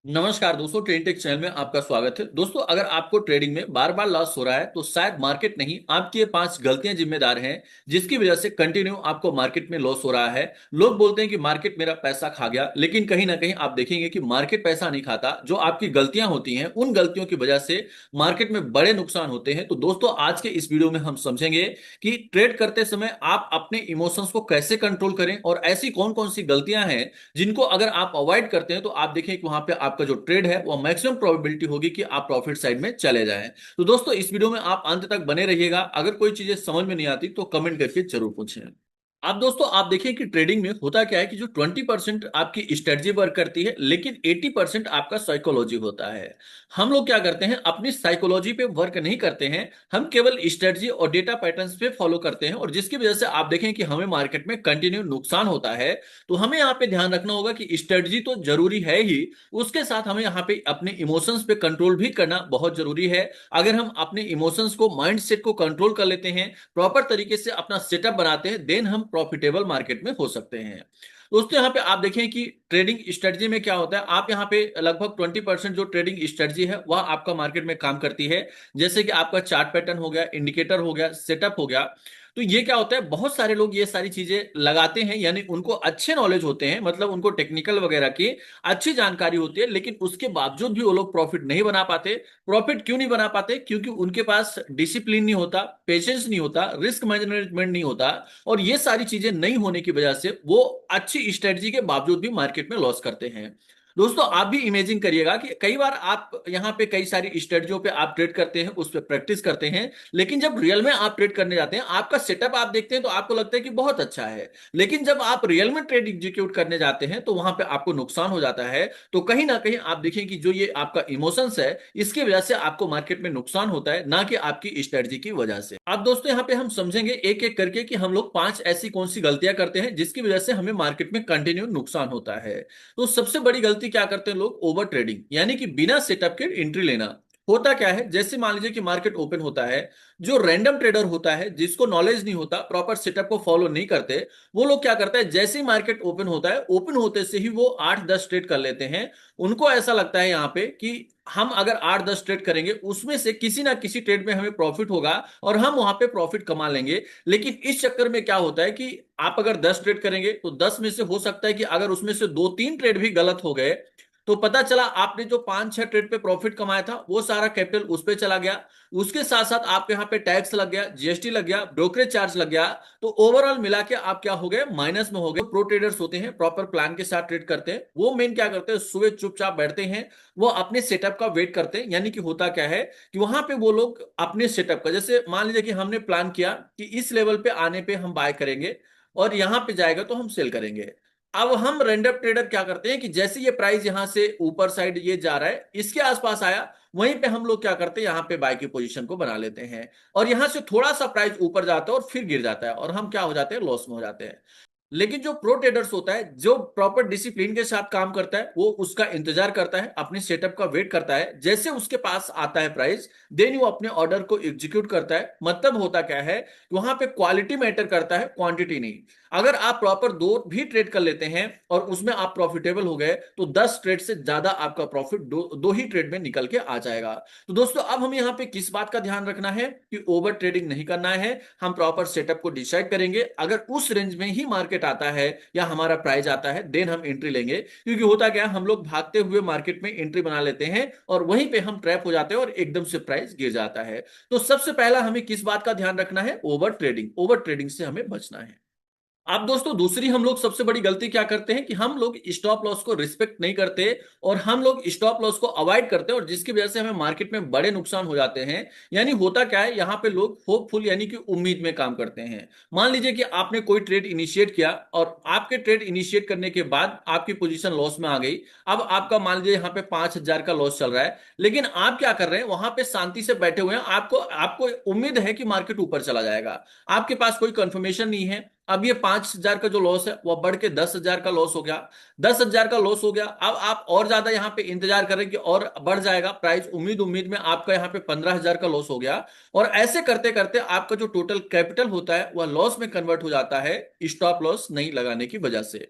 नमस्कार दोस्तों, trade take channel में आपका स्वागत है। दोस्तों, अगर आपको ट्रेडिंग में बार बार लॉस हो रहा है तो शायद मार्केट नहीं, आपकी ये 5 गलतियां जिम्मेदार हैं जिसकी वजह से कंटिन्यू आपको मार्केट में लॉस हो रहा है। लोग बोलते हैं कि मार्केट मेरा पैसा खा गया, लेकिन कहीं ना कहीं आप देखेंगे कि मार्केट पैसा नहीं खाता। जो आपकी गलतियां होती हैं उन गलतियों की वजह से मार्केट में बड़े नुकसान होते हैं। तो दोस्तों, आज के इस वीडियो में हम समझेंगे कि ट्रेड करते समय आप अपने इमोशंस को कैसे कंट्रोल करें और ऐसी कौन कौन सी गलतियां हैं जिनको अगर आप अवॉइड करते हैं तो आप देखें कि वहां पे आपका जो ट्रेड है वो मैक्सिमम प्रोबेबिलिटी होगी कि आप प्रॉफिट साइड में चले जाएं। तो दोस्तों, इस वीडियो में आप अंत तक बने रहिएगा। अगर कोई चीजें समझ में नहीं आती तो कमेंट करके जरूर पूछें। अब दोस्तों, आप देखिए कि ट्रेडिंग में होता क्या है कि जो 20% आपकी स्ट्रेटजी वर्क करती है, लेकिन 80% आपका साइकोलॉजी होता है। हम लोग क्या करते हैं, अपनी साइकोलॉजी पे वर्क नहीं करते हैं, हम केवल स्ट्रेटजी और डेटा पैटर्न्स पे फॉलो करते हैं, और जिसकी वजह से आप देखें कि हमें मार्केट में कंटिन्यू नुकसान होता है। तो हमें यहाँ पे ध्यान रखना होगा कि स्ट्रेटजी तो जरूरी है ही, उसके साथ हमें यहाँ पे अपने इमोशंस पे कंट्रोल भी करना बहुत जरूरी है। अगर हम अपने इमोशंस को, माइंड सेट को कंट्रोल कर लेते हैं, प्रॉपर तरीके से अपना सेटअप बनाते हैं, देन हम प्रॉफिटेबल मार्केट में हो सकते हैं। दोस्तों, यहाँ पे आप देखें कि ट्रेडिंग स्ट्रेटजी में क्या होता है। आप यहाँ पे लगभग 20% जो ट्रेडिंग स्ट्रेटजी है वह आपका मार्केट में काम करती है। जैसे कि आपका चार्ट पैटर्न हो गया, इंडिकेटर हो गया, सेटअप हो गया। तो ये क्या होता है, बहुत सारे लोग ये सारी चीजें लगाते हैं, यानी उनको अच्छे नॉलेज होते हैं, मतलब उनको टेक्निकल वगैरह की अच्छी जानकारी होती है, लेकिन उसके बावजूद भी वो लोग प्रॉफिट नहीं बना पाते। प्रॉफिट क्यों नहीं बना पाते? क्योंकि उनके पास डिसिप्लिन नहीं होता, पेशेंस नहीं होता, रिस्क मैनेजमेंट नहीं होता, और ये सारी चीजें नहीं होने की वजह से वो अच्छी स्ट्रेटजी के बावजूद भी मार्केट में लॉस करते हैं। दोस्तों, आप भी इमेजिन करिएगा कि कई बार आप यहाँ पे कई सारी स्ट्रेटजियों पे आप ट्रेड करते हैं, उस पर प्रैक्टिस करते हैं, लेकिन जब रियल में आप ट्रेड करने जाते हैं, आपका सेटअप आप देखते हैं तो आपको लगता है कि बहुत अच्छा है, लेकिन जब आप रियल में ट्रेड एग्जीक्यूट करने जाते हैं तो वहां पे आपको नुकसान हो जाता है। तो कहीं ना कहीं आप देखें कि जो ये आपका इमोशंस है, इसकी वजह से आपको मार्केट में नुकसान होता है, ना कि आपकी स्ट्रेटजी की वजह से। अब दोस्तों, यहाँ पे हम समझेंगे एक एक करके कि हम लोग 5 ऐसी कौन सी गलतियां करते हैं जिसकी वजह से हमें मार्केट में कंटिन्यू नुकसान होता है। तो सबसे बड़ी गलती क्या करते हैं लोग? ओवर ट्रेडिंग, यानी कि बिना सेटअप के एंट्री लेना। होता क्या है, जैसे मान लीजिए कि मार्केट ओपन होता है, जो रैंडम ट्रेडर होता है, जिसको नॉलेज नहीं होता, प्रॉपर सेटअप को फॉलो नहीं करते, वो लोग क्या करता है, जैसे ही मार्केट ओपन होता है, ओपन होते से ही वो 8-10 ट्रेड कर लेते हैं। उनको ऐसा लगता है यहाँ पे कि हम अगर 8-10 ट्रेड करेंगे, उसमें से किसी ना किसी ट्रेड में हमें प्रॉफिट होगा और हम वहां पे प्रॉफिट कमा लेंगे। लेकिन इस चक्कर में क्या होता है कि आप अगर 10 ट्रेड करेंगे तो 10 में से हो सकता है कि अगर उसमें से 2-3 ट्रेड भी गलत हो गए, तो पता चला आपने जो 5-6 ट्रेड पे प्रॉफिट कमाया था वो सारा कैपिटल उस पे चला गया। उसके साथ साथ आपके यहाँ पे टैक्स लग गया, जीएसटी लग गया, ब्रोकरेज चार्ज लग गया। तो ओवरऑल मिला के आप क्या हो गए, माइनस में हो गए। प्रो ट्रेडर्स होते हैं, प्रॉपर प्लान के साथ ट्रेड करते हैं, वो मेन क्या करते हैं, सुबह चुपचाप बैठते हैं, वो अपने सेटअप का वेट करते हैं। यानी कि होता क्या है कि वहां पे वो लोग अपने सेटअप का, जैसे मान लीजिए कि हमने प्लान किया कि इस लेवल पे आने पे हम बाय करेंगे और यहां पे जाएगा तो हम सेल करेंगे। अब हम रैंडम ट्रेडर क्या करते हैं कि जैसे ये प्राइस यहां से ऊपर साइड ये जा रहा है, इसके आसपास आया, वहीं पे हम लोग क्या करते हैं, यहां पे बाय की पोजीशन को बना लेते हैं, और यहां से थोड़ा सा प्राइस ऊपर जाता है और फिर गिर जाता है, और हम क्या हो जाते हैं, लॉस में हो जाते हैं। लेकिन जो प्रो ट्रेडर्स होता है, जो प्रॉपर डिसिप्लिन के साथ काम करता है, वो उसका इंतजार करता है, अपने सेटअप का वेट करता है, जैसे उसके पास आता है प्राइस, देन वो अपने ऑर्डर को एग्जीक्यूट करता है। मतलब होता क्या है कि वहां पे क्वालिटी मैटर करता है, क्वांटिटी नहीं। अगर आप प्रॉपर 2 भी ट्रेड कर लेते हैं और उसमें आप प्रॉफिटेबल हो गए, तो 10 ट्रेड से ज्यादा आपका प्रॉफिट दो ही ट्रेड में निकल के आ जाएगा। तो दोस्तों, अब हमें यहाँ पे किस बात का ध्यान रखना है कि ओवर ट्रेडिंग नहीं करना है। हम प्रॉपर सेटअप को डिसाइड करेंगे, अगर उस रेंज में ही मार्केट आता है या हमारा प्राइस आता है, देन हम एंट्री लेंगे। क्योंकि होता क्या है, हम लोग भागते हुए मार्केट में एंट्री बना लेते हैं और वहीं पे हम ट्रैप हो जाते हैं और एकदम से प्राइस गिर जाता है। तो सबसे पहला हमें किस बात का ध्यान रखना है? Over trading. ओवर ट्रेडिंग से हमें बचना है। अब दोस्तों, दूसरी हम लोग सबसे बड़ी गलती क्या करते हैं कि हम लोग स्टॉप लॉस को रिस्पेक्ट नहीं करते, और हम लोग स्टॉप लॉस को अवॉइड करते हैं, और जिसकी वजह से हमें मार्केट में बड़े नुकसान हो जाते हैं। यानी होता क्या है, यहाँ पे लोग होपफुल यानी कि उम्मीद में काम करते हैं। मान लीजिए कि आपने कोई ट्रेड इनिशिएट किया और आपके ट्रेड इनिशिएट करने के बाद आपकी पोजीशन लॉस में आ गई। अब आपका मान लीजिए यहाँ पे 5,000 का लॉस चल रहा है, लेकिन आप क्या कर रहे हैं, वहां पे शांति से बैठे हुए हैं, आपको आपको उम्मीद है कि मार्केट ऊपर चला जाएगा। आपके पास कोई कंफर्मेशन नहीं है। अब ये 5,000 का जो लॉस है वह बढ़ के 10,000 का लॉस हो गया। 10,000 का लॉस हो गया, अब आप और ज्यादा यहाँ पे इंतजार करें कि और बढ़ जाएगा प्राइस, उम्मीद उम्मीद में आपका यहाँ पे 15,000 का लॉस हो गया। और ऐसे करते करते आपका जो टोटल कैपिटल होता है वह लॉस में कन्वर्ट हो जाता है, स्टॉप लॉस नहीं लगाने की वजह से।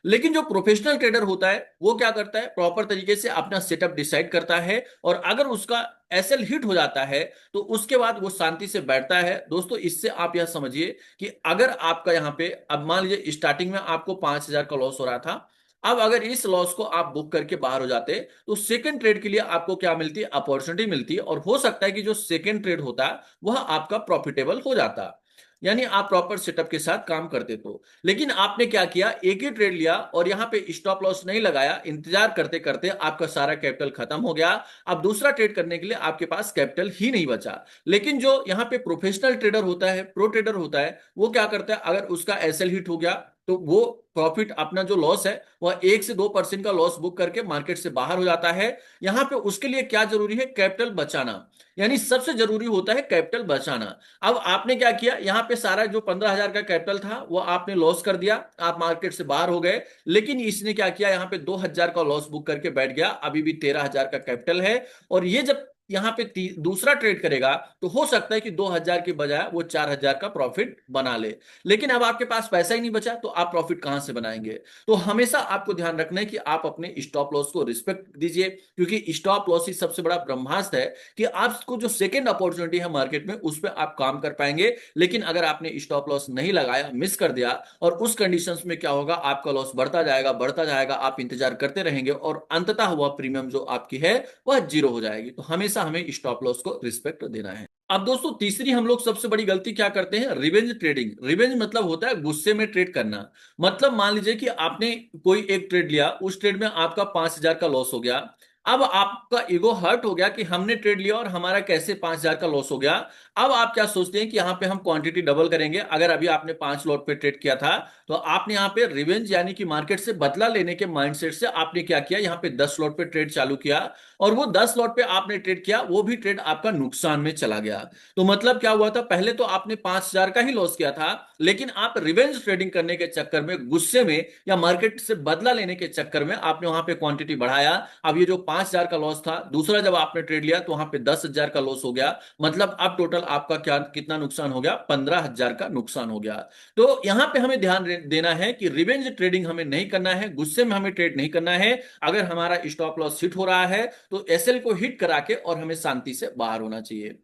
लेकिन जो प्रोफेशनल ट्रेडर होता है वो क्या करता है, प्रॉपर तरीके से अपना सेटअप डिसाइड करता है, और अगर उसका एसएल हिट हो जाता है तो उसके बाद वो शांति से बैठता है। दोस्तों इससे आप यह समझिए कि अगर आपका यहाँ पे, अब मान लीजिए स्टार्टिंग में आपको 5,000 का लॉस हो रहा था, अब अगर इस लॉस को आप बुक करके बाहर हो जाते तो सेकंड ट्रेड के लिए आपको क्या मिलती है, अपॉर्चुनिटी मिलती है, और हो सकता है कि जो सेकंड ट्रेड होता है वह आपका प्रॉफिटेबल हो जाता, यानी आप प्रॉपर सेटअप के साथ काम करते तो। लेकिन आपने क्या किया, एक ही ट्रेड लिया और यहाँ पे स्टॉप लॉस नहीं लगाया, इंतजार करते करते आपका सारा कैपिटल खत्म हो गया। अब दूसरा ट्रेड करने के लिए आपके पास कैपिटल ही नहीं बचा। लेकिन जो यहाँ पे प्रोफेशनल ट्रेडर होता है, प्रो ट्रेडर होता है, वो क्या करता है, अगर उसका एसएल हिट हो गया तो वो प्रॉफिट, अपना जो लॉस है वह 1 से 2% का लॉस बुक करके मार्केट से बाहर हो जाता है। यहां पे उसके लिए क्या जरूरी है, कैपिटल बचाना, यानी सबसे जरूरी होता है कैपिटल बचाना। अब आपने क्या किया, यहां पे सारा जो 15,000 का कैपिटल था वो आपने लॉस कर दिया, आप मार्केट से बाहर हो गए। लेकिन इसने क्या किया, यहां पे 2,000 का लॉस बुक करके बैठ गया, अभी भी 13,000 का कैपिटल है। और ये जब यहां पे दूसरा ट्रेड करेगा तो हो सकता है कि 2,000 के बजाय वो 4,000 का प्रॉफिट बना ले। लेकिन अब आपके पास पैसा ही नहीं बचा तो आप प्रॉफिट कहां से बनाएंगे। तो हमेशा आपको ध्यान रखना है कि आप अपने स्टॉप लॉस को रिस्पेक्ट दीजिए, क्योंकि स्टॉप लॉस ही सबसे बड़ा ब्रह्मास्त्र है कि आपको जो सेकंड अपॉर्चुनिटी है मार्केट में उस पर आप काम कर पाएंगे। लेकिन अगर आपने स्टॉप लॉस नहीं लगाया, मिस कर दिया, और उस कंडीशंस में क्या होगा, आपका लॉस बढ़ता जाएगा, आप इंतजार करते रहेंगे और अंततः वह प्रीमियम जो आपकी है वह जीरो हो जाएगी। तो हमेशा हमें स्टॉप लॉस को रिस्पेक्ट देना है। अब दोस्तों तीसरी हम लोग सबसे बड़ी गलती क्या करते हैं, रिवेंज ट्रेडिंग। रिवेंज मतलब होता है गुस्से में ट्रेड करना। मतलब मान लीजिए कि आपने कोई एक ट्रेड लिया, उस ट्रेड में आपका 5,000 का लॉस हो गया। अब आपका ईगो हर्ट हो गया कि हमने ट्रेड लिया और हमारा कैसे 5,000 का लॉस हो गया। अब आप क्या सोचते हैं कि यहाँ पे हम क्वांटिटी डबल करेंगे। अगर अभी आपने 5 लॉट पे ट्रेड किया था तो आपने यहाँ पे रिवेंज यानी कि मार्केट से बदला लेने के माइंडसेट से आपने क्या किया, यहाँ पे 10 लॉट पे ट्रेड चालू किया, और वो 10 लॉट पे आपने ट्रेड किया, वो भी ट्रेड आपका नुकसान में चला गया। तो मतलब क्या हुआ था, पहले तो आपने 5,000 का ही लॉस किया था, लेकिन आप रिवेंज ट्रेडिंग करने के चक्कर में, गुस्से में, या मार्केट से बदला लेने के चक्कर में आपने वहां पे क्वांटिटी बढ़ाया। अब ये जो 5,000 का लॉस था, दूसरा जब आपने ट्रेड लिया तो वहां पे 10,000 का लॉस हो गया। मतलब अब टोटल आपका क्या, कितना नुकसान हो गया, 15,000 का नुकसान हो गया। तो यहां पे हमें ध्यान देना है कि रिवेंज ट्रेडिंग हमें नहीं करना है, गुस्से में हमें ट्रेड नहीं करना है। अगर हमारा स्टॉप लॉस हिट हो रहा है तो एसएल को हिट करा के और हमें शांति से बाहर होना चाहिए।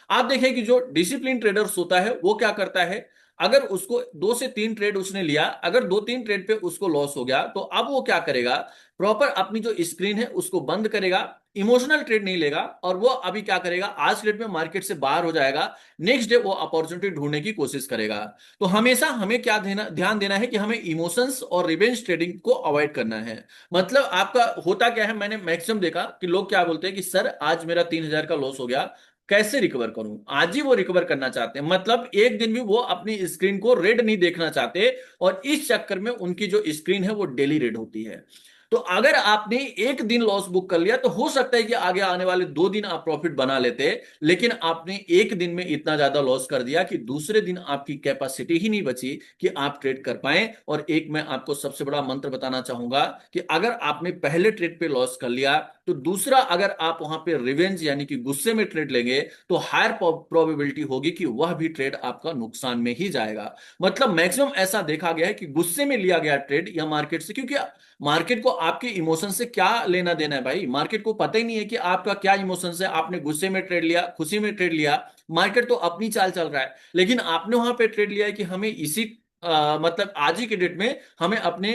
आप देखें कि जो डिसिप्लिन ट्रेडर्स होता है वो क्या करता है, अगर उसको 2 से 3 ट्रेड उसने लिया, अगर 2-3 ट्रेड पे उसको लॉस हो गया तो अब वो क्या करेगा, प्रॉपर अपनी जो स्क्रीन है उसको बंद करेगा, इमोशनल ट्रेड नहीं लेगा, और वो अभी क्या करेगा, आज के डेट में मार्केट से बाहर हो जाएगा। नेक्स्ट डे वो अपॉर्चुनिटी ढूंढने की कोशिश करेगा। तो हमेशा हमें क्या ध्यान देना है कि हमें इमोशंस और रिवेंज ट्रेडिंग को अवॉइड करना है। मतलब आपका होता क्या है, मैंने मैक्सिमम देखा कि लोग क्या बोलते हैं कि सर आज मेरा 3,000 का लॉस हो गया, कैसे रिकवर करूं। आज ही वो रिकवर करना चाहते हैं, मतलब एक दिन भी वो अपनी स्क्रीन को रेड नहीं देखना चाहते, और इस चक्कर में उनकी जो स्क्रीन है वो डेली रेड होती है। तो अगर आपने एक दिन लॉस बुक कर लिया तो हो सकता है कि आगे आने वाले 2 दिन आप प्रॉफिट बना लेते, लेकिन आपने एक दिन में इतना ज्यादा लॉस कर दिया कि दूसरे दिन आपकी कैपेसिटी ही नहीं बची कि आप ट्रेड कर पाए। और एक मैं आपको सबसे बड़ा मंत्र बताना चाहूंगा कि अगर आपने पहले ट्रेड पे लॉस कर लिया तो दूसरा अगर आप वहां पे रिवेंज यानी कि गुस्से में ट्रेड लेंगे तो हायर प्रोबेबिलिटी होगी कि वह भी ट्रेड आपका नुकसान में ही जाएगा। मतलब मैक्सिमम ऐसा देखा गया है कि गुस्से में लिया गया ट्रेड या मार्केट से, क्योंकि मार्केट को आपके इमोशन से क्या लेना देना है भाई, मार्केट को पता ही नहीं है कि आपका क्या इमोशन है। आपने गुस्से में ट्रेड लिया, खुशी में ट्रेड लिया, मार्केट तो अपनी चाल चल रहा है, लेकिन आपने वहां पे ट्रेड लिया है कि हमें इसी मतलब आज ही के डेट में हमें अपने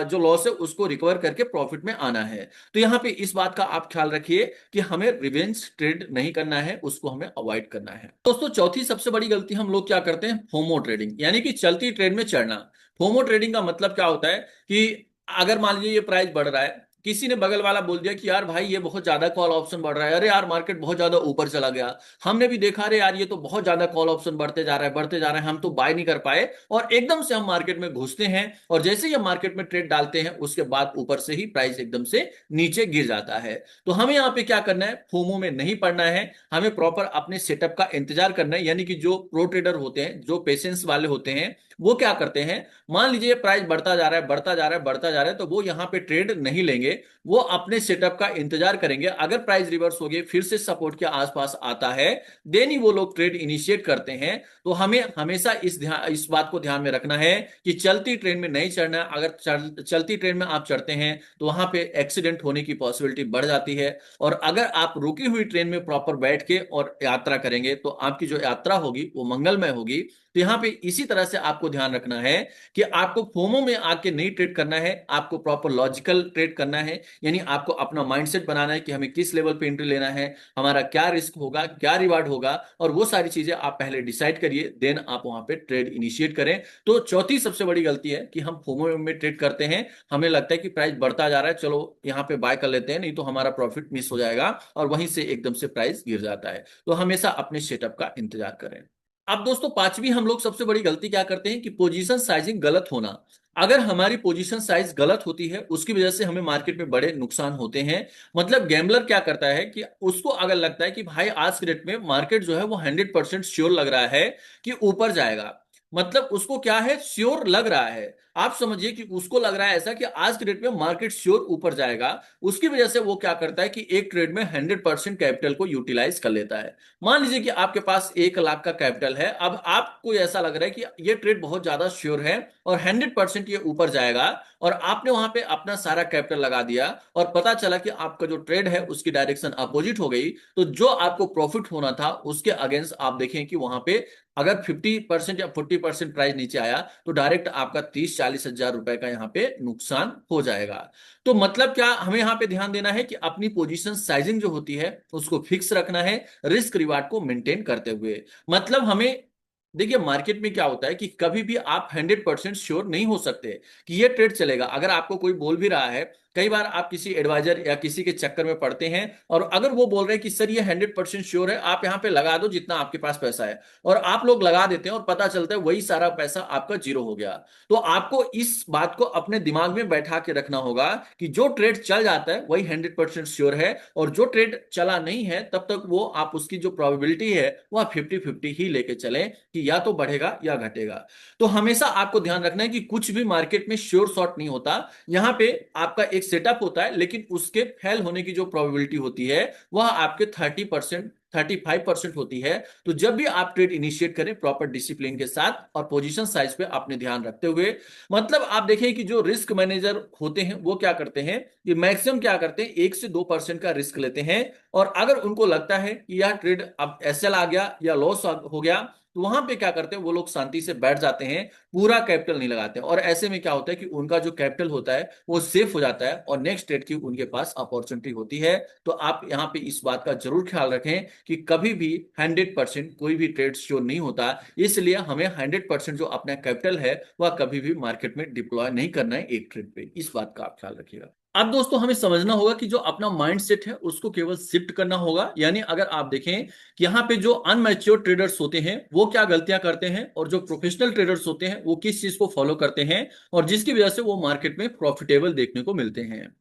जो लॉस है उसको रिकवर करके प्रॉफिट में आना है। तो यहां पे इस बात का आप ख्याल रखिए कि हमें रिवेंज ट्रेड नहीं करना है, उसको हमें अवॉइड करना है। दोस्तों चौथी सबसे बड़ी गलती हम लोग क्या करते हैं, फोमो ट्रेडिंग, यानी कि चलती ट्रेड में चढ़ना। फोमो ट्रेडिंग का मतलब क्या होता है कि अगर मान लीजिए ये प्राइस बढ़ रहा है, किसी ने बगल वाला बोल दिया कि यार भाई ये बहुत ज्यादा कॉल ऑप्शन बढ़ रहा है, अरे यार मार्केट बहुत ज्यादा ऊपर चला गया, हमने भी देखा, अरे यार ये तो बहुत ज्यादा कॉल ऑप्शन बढ़ते जा रहा है, बढ़ते जा रहा है, हम तो बाय नहीं कर पाए, और एकदम से हम मार्केट में घुसते हैं, और जैसे ही हम मार्केट में ट्रेड डालते हैं उसके बाद ऊपर से ही प्राइस एकदम से नीचे गिर जाता है। तो हमें यहाँ पे क्या करना है, फोमो में नहीं पड़ना है, हमें प्रॉपर अपने सेटअप का इंतजार करना है। यानी कि जो प्रो ट्रेडर होते हैं, जो पेशेंस वाले होते हैं, वो क्या करते हैं, मान लीजिए प्राइस बढ़ता जा रहा है, बढ़ता जा रहा है, बढ़ता जा रहा है, तो वो यहाँ पे ट्रेड नहीं लेंगे। वो अपने सेटअप का इंतजार करेंगे। अगर प्राइस रिवर्स हो गई, फिर से सपोर्ट के आसपास आता है, देन ही वो लोग ट्रेड इनिशिएट करते हैं। तो हमें हमेशा इस बात को ध्यान में रखना है कि चलती ट्रेन में नहीं चढ़ना। अगर चलती ट्रेन में आप चढ़ते हैं तो वहां पे एक्सीडेंट होने की पॉसिबिलिटी बढ़ जाती है। और अगर आप रुकी हुई ट्रेन में प्रॉपर बैठ के और यात्रा करेंगे तो आपकी जो यात्रा होगी वो मंगलमय होगी। तो यहाँ पे इसी तरह से आपको ध्यान रखना है कि आपको फोमो में आके नहीं ट्रेड करना है, आपको प्रॉपर लॉजिकल ट्रेड करना है। यानी आपको अपना माइंडसेट बनाना है कि हमें किस लेवल पे एंट्री लेना है, हमारा क्या रिस्क होगा, क्या रिवार्ड होगा, और वो सारी चीजें आप पहले डिसाइड करिए, देन आप वहां पे ट्रेड इनिशिएट करें। तो चौथी सबसे बड़ी गलती है कि हम फोमो में ट्रेड करते हैं। हमें लगता है कि प्राइस बढ़ता जा रहा है, चलो यहाँ पे बाय कर लेते हैं, नहीं तो हमारा प्रॉफिट मिस हो जाएगा, और वहीं से एकदम से प्राइस गिर जाता है। तो हमेशा अपने सेटअप का इंतजार करें। अब दोस्तों पांचवी हम लोग सबसे बड़ी गलती क्या करते हैं कि पोजीशन साइजिंग गलत होना। अगर हमारी पोजीशन साइज गलत होती है, उसकी वजह से हमें मार्केट में बड़े नुकसान होते हैं। मतलब गैम्बलर क्या करता है कि उसको अगर लगता है कि भाई आज के डेट में मार्केट जो है वो 100% श्योर लग रहा है कि ऊपर जाएगा, मतलब उसको क्या है, श्योर लग रहा है। आप समझिए कि उसको लग रहा है ऐसा कि आज के डेट में मार्केट श्योर ऊपर जाएगा। उसकी वजह से वो क्या करता है कि एक ट्रेड में 100% कैपिटल को यूटिलाइज कर लेता है। मान लीजिए कि आपके पास 1 लाख का कैपिटल है, अब आपको ऐसा लग रहा है कि ये ट्रेड बहुत ज्यादा श्योर है और 100% ये ऊपर जाएगा, और आपने वहां पे अपना सारा कैपिटल लगा दिया, और पता चला कि आपका जो ट्रेड है उसकी डायरेक्शन अपोजिट हो गई। तो जो आपको प्रॉफिट होना था उसके अगेंस्ट आप देखें कि वहां पे अगर 50% या 40% प्राइस नीचे आया तो डायरेक्ट आपका 30-40 हजार रुपए का यहाँ पे नुकसान हो जाएगा। तो मतलब क्या हमें यहाँ पे ध्यान देना है कि अपनी पोजीशन साइजिंग जो होती है उसको फिक्स रखना है, रिस्क रिवार्ड को मेंटेन करते हुए। मतलब हमें देखिए मार्केट में क्या होता है कि कभी भी आप 100% श्योर नहीं हो सकते कि ये ट्रेड चलेगा। अगर आपको कोई बोल भी रहा है, कई बार आप किसी एडवाइजर या किसी के चक्कर में पड़ते हैं, और अगर वो बोल रहे हैं कि सर ये 100% श्योर है, आप यहाँ पे लगा दो जितना आपके पास पैसा है, और आप लोग लगा देते हैं और पता चलता है वही सारा पैसा आपका जीरो हो गया। तो आपको इस बात को अपने दिमाग में बैठा के रखना होगा कि जो ट्रेड चल जाता है वही 100% श्योर है, और जो ट्रेड चला नहीं है तब तक वो आप उसकी जो प्रोबेबिलिटी है वह 50-50 ही लेके चलें कि या तो बढ़ेगा या घटेगा। तो हमेशा आपको ध्यान रखना है कि कुछ भी मार्केट में श्योर शॉट नहीं होता। यहां पे आपका एक सेटअप होता है, लेकिन उसके फेल होने की जो प्रोबेबिलिटी होती है वह आपके 30%, 35% होती है। तो जब भी आप ट्रेड इनिशिएट करें प्रॉपर डिसिप्लिन के साथ और पोजीशन साइज पे अपने ध्यान रखते हुए। मतलब आप देखें कि जो रिस्क मैनेजर होते हैं वो क्या करते हैं कि मैक्सिमम क्या करते हैं 1 से 2% का रिस्क लेते हैं, और अगर उनको लगता है कि यह ट्रेड अब एसएल आ गया या लॉस हो गया, तो वहां पे क्या करते हैं वो लोग शांति से बैठ जाते हैं, पूरा कैपिटल नहीं लगाते हैं। और ऐसे में क्या होता है कि उनका जो कैपिटल होता है वो सेफ हो जाता है और नेक्स्ट ट्रेड की उनके पास अपॉर्चुनिटी होती है। तो आप यहाँ पे इस बात का जरूर ख्याल रखें कि कभी भी 100% कोई भी ट्रेड श्योर नहीं होता, इसलिए हमें 100% जो अपना कैपिटल है वह कभी भी मार्केट में डिप्लॉय नहीं करना है एक ट्रेड पे। इस बात का आप ख्याल रखिएगा। अब दोस्तों हमें समझना होगा कि जो अपना माइंड सेट है उसको केवल शिफ्ट करना होगा। यानी अगर आप देखें कि यहाँ पे जो अनमैच्योर ट्रेडर्स होते हैं वो क्या गलतियां करते हैं, और जो प्रोफेशनल ट्रेडर्स होते हैं वो किस चीज को फॉलो करते हैं, और जिसकी वजह से वो मार्केट में प्रॉफिटेबल देखने को मिलते हैं।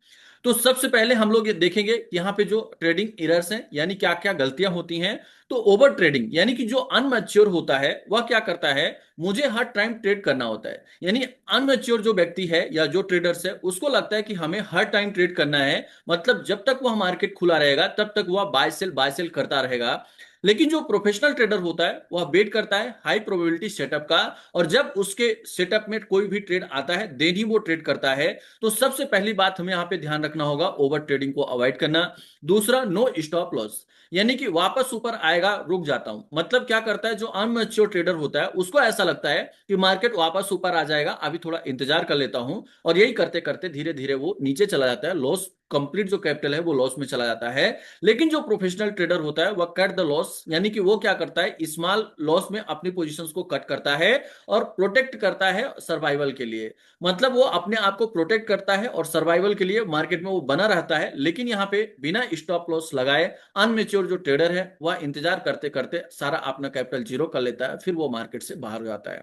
तो सबसे पहले हम लोग ये देखेंगे कि यहाँ पे जो ट्रेडिंग एरर्स हैं यानी क्या क्या गलतियां होती हैं। तो ओवर ट्रेडिंग यानी कि जो अनमैच्योर होता है वह क्या करता है, मुझे हर टाइम ट्रेड करना होता है। यानी अनमैच्योर जो व्यक्ति है या जो ट्रेडर्स है उसको लगता है कि हमें हर टाइम ट्रेड करना है, मतलब जब तक वह मार्केट खुला रहेगा तब तक वह बाय सेल करता रहेगा। लेकिन जो प्रोफेशनल ट्रेडर होता है वह बेट करता है हाई प्रोबेबिलिटी सेटअप का, और जब उसके सेटअप में कोई भी ट्रेड आता है देन ही वो ट्रेड करता है। तो सबसे पहली बात हमें यहाँ पे ध्यान रखना होगा ओवर ट्रेडिंग को अवॉइड करना। दूसरा, नो स्टॉप लॉस, यानी कि वापस ऊपर आएगा रुक जाता हूं। मतलब क्या करता है जो अनमैच्योर ट्रेडर होता है उसको ऐसा लगता है कि मार्केट वापस ऊपर आ जाएगा, अभी थोड़ा इंतजार कर लेता हूं, और यही करते करते धीरे धीरे वो नीचे चला जाता है, लॉस कंप्लीट जो कैपिटल है वो लॉस में चला जाता है। लेकिन जो प्रोफेशनल ट्रेडर होता है वह कट द लॉस, यानी कि वो क्या करता है स्मॉल लॉस में अपनी पोजीशंस को कट करता है और प्रोटेक्ट करता है सर्वाइवल के लिए। मतलब वो अपने आप को प्रोटेक्ट करता है और सर्वाइवल के लिए मार्केट में वो बना रहता है, लेकिन यहाँ पे बिना स्टॉप लॉस लगाए अनमेच्योर जो ट्रेडर है वह इंतजार करते करते सारा अपना कैपिटल जीरो कर लेता है, फिर वो मार्केट से बाहर हो जाता है।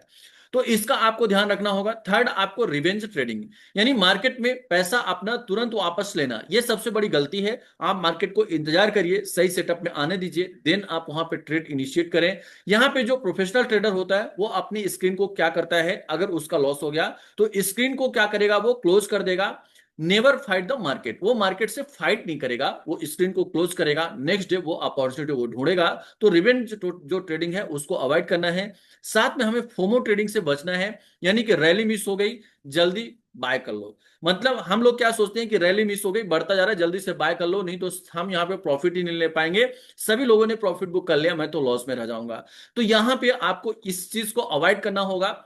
तो इसका आपको ध्यान रखना होगा। थर्ड, आपको रिवेंज ट्रेडिंग, यानी मार्केट में पैसा अपना तुरंत वापस लेना, यह सबसे बड़ी गलती है। आप मार्केट को इंतजार करिए, सही सेटअप में आने दीजिए, देन आप वहां पे ट्रेड इनिशिएट करें। यहां पे जो प्रोफेशनल ट्रेडर होता है वो अपनी स्क्रीन को क्या करता है, अगर उसका लॉस हो गया तो स्क्रीन को क्या करेगा, वो क्लोज कर देगा। नेवर फाइट द मार्केट, वो मार्केट से फाइट नहीं करेगा, वो स्क्रीन को क्लोज करेगा, नेक्स्ट डे वो अपॉर्चुनिटी वो ढूंढेगा। तो रिवेंज जो ट्रेडिंग है उसको अवॉइड करना है। साथ में हमें फोमो ट्रेडिंग से बचना है, यानी कि रैली मिस हो गई, जल्दी बाय कर लो। मतलब हम लोग क्या सोचते हैं कि रैली मिस हो गई, बढ़ता जा रहा है, जल्दी से बाय कर लो, नहीं तो हम यहाँ पे प्रॉफिट ही नहीं ले पाएंगे, सभी लोगों ने प्रॉफिट बुक कर लिया, मैं तो लॉस में रह जाऊंगा। तो यहां पे आपको इस चीज को अवॉइड करना होगा।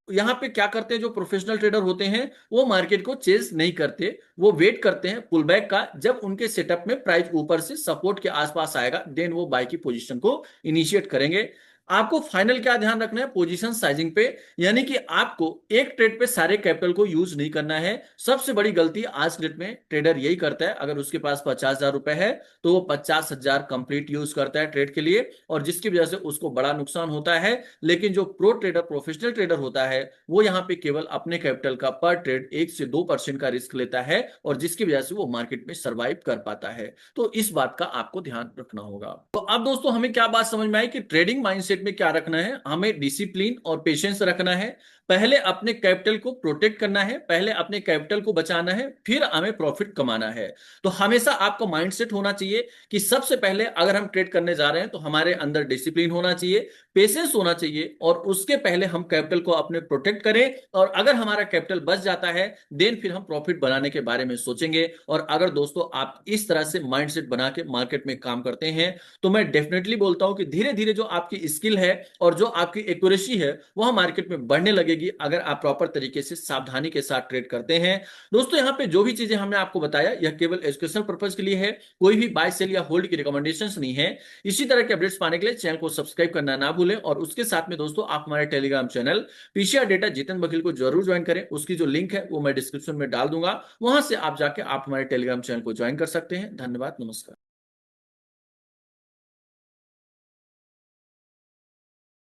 यहां पे क्या करते हैं जो प्रोफेशनल ट्रेडर होते हैं, वो मार्केट को चेज नहीं करते, वो वेट करते हैं पुल बैक का, जब उनके सेटअप में प्राइस ऊपर से सपोर्ट के आसपास आएगा, देन वो बाय की पोजीशन को इनिशिएट करेंगे। आपको फाइनल क्या ध्यान रखना है, पोजीशन साइजिंग पे, यानी कि आपको एक ट्रेड पे सारे कैपिटल को यूज नहीं करना है। सबसे बड़ी गलती आज के डेट में ट्रेडर यही करता है, अगर उसके पास 50,000 रुपए है तो वो 50,000 कंप्लीट यूज करता है ट्रेड के लिए, और जिसकी वजह से उसको बड़ा नुकसान होता है। लेकिन जो प्रो ट्रेडर, प्रोफेशनल ट्रेडर होता है, वो यहाँ पे केवल अपने कैपिटल का पर ट्रेड 1 से 2% का रिस्क लेता है, और जिसकी वजह से वो मार्केट में सर्वाइव कर पाता है। तो इस बात का आपको ध्यान रखना होगा। तो अब दोस्तों हमें क्या बात समझ में आई कि ट्रेडिंग माइंडसेट में क्या रखना है, हमें डिसिप्लिन और पेशेंस रखना है। पहले अपने कैपिटल को प्रोटेक्ट करना है, पहले अपने कैपिटल को बचाना है, फिर हमें प्रॉफिट कमाना है। तो हमेशा आपको माइंडसेट होना चाहिए कि सबसे पहले अगर हम ट्रेड करने जा रहे हैं तो हमारे अंदर डिसिप्लिन होना चाहिए, पेशेंस होना चाहिए, और उसके पहले हम कैपिटल को अपने प्रोटेक्ट करें, और अगर हमारा कैपिटल बच जाता है देन फिर हम प्रॉफिट बनाने के बारे में सोचेंगे। और अगर दोस्तों आप इस तरह से माइंडसेट बना के मार्केट में काम करते हैं, तो मैं डेफिनेटली बोलता हूं कि धीरे धीरे जो आपकी स्किल है और जो आपकी एक्यूरेसी है वह मार्केट में बढ़ने लगेगी, अगर आप प्रॉपर तरीके से सावधानी के साथ ट्रेड करते हैं। दोस्तों यहाँ पे जो भी चीजें हमने आपको बताया यह केवल एजुकेशनल पर्पज के लिए है, कोई भी बाय सेल या होल्ड की रिकमेंडेशंस नहीं है। इसी तरह के अपडेट्स पाने के लिए चैनल को सब्सक्राइब करना ना भूलें, और उसके साथ में दोस्तों आप हमारे Telegram channel PCR data Jitendra Baghel को जरूर ज्वाइन करें, उसकी जो लिंक है वो मैं डिस्क्रिप्शन में डाल दूंगा, वहां से आप जाके आप हमारे टेलीग्राम चैनल को ज्वाइन कर सकते हैं। धन्यवाद, नमस्कार।